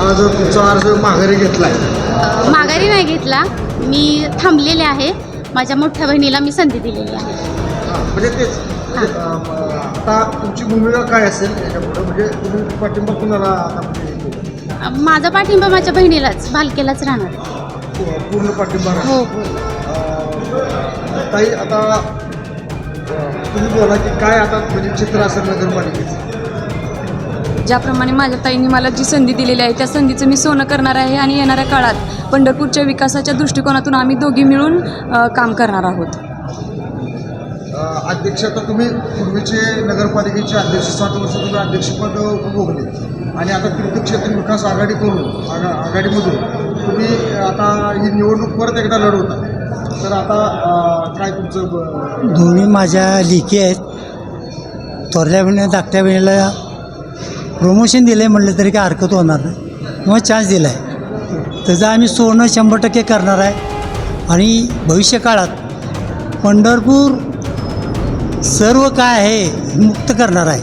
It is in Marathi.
आज तुमचा अर्ज माघारी घेतला आहे? माघारी नाही घेतला, मी थांबलेले आहे. माझ्या मोठ्या बहिणीला मी संधी दिलेली आहे. म्हणजे तेच म्हणजे, आता तुमची भूमिका काय असेल याच्यापुढे, म्हणजे तुम्ही पाठिंबा कुणाला आता म्हणजे माझा पाठिंबा माझ्या बहिणीलाच, भालकेलाच राहणार. पूर्ण पाठिंबा राहील? हो हो. ताई आता तुम्ही बोला की काय आता म्हणजे चित्र असेल नगरपालिकेचं? ज्याप्रमाणे माझ्या ताईंनी मला जी संधी दिलेली आहे त्या संधीचं मी सोनं करणार आहे आणि येणाऱ्या काळात पंढरपूरच्या विकासाच्या दृष्टिकोनातून आम्ही दोघी मिळून काम करणार आहोत. अध्यक्ष, आता तुम्ही पूर्वीचे नगरपालिकेचे अध्यक्ष 7 वर्ष तुम्ही अध्यक्षपद उपभोगले आणि आता तीर्थक्षेत्र विकास आघाडीकडून आघाडीमधून तुम्ही आता ही निवडणूक परत एकदा लढवता, तर आता काय तुमचं? दोन्ही माझ्या लेकी आहेत. थोरल्या बहिणीला धाकट्या बहिणीला प्रमोशन दिलं आहे म्हटलं तरी काय हरकत होणार नाही, किंवा चान्स दिला आहे. त्याचं आम्ही सोनं 100% करणार आहे आणि भविष्य काळात पंढरपूर सर्व काय आहे मुक्त करणार आहे.